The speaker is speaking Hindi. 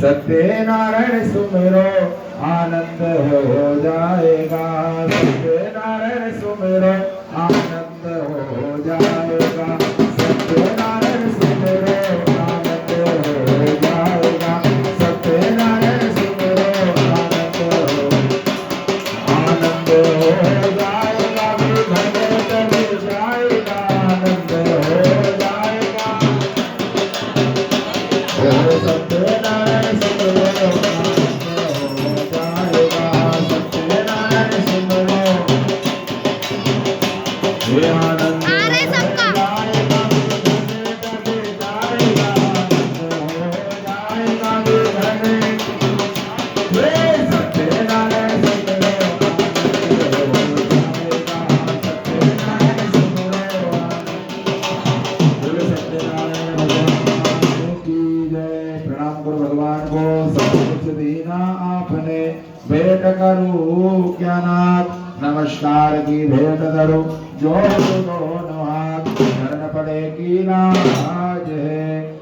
सत्यनारायण सुमिरो आनंद हो जाएगा। सत्यनारायण सुमिरो आनंद हो जाएगा। सत्यनारायण सुमिरो आनंद हो जाएगा। सत्यनारायण सुमिरो आनंद हो जाएगा। विघ्न टल जाएगा। आनंद हो जाएगा। सत्यनारायण सुमिरो आनंद हो जाएगा। सत्यनारायण सुमिरो आनंद भेंट करूं क्या नाथ, नमस्कार की भेंट करूं जो दोनों हाथ, शरण पड़े की लाज है।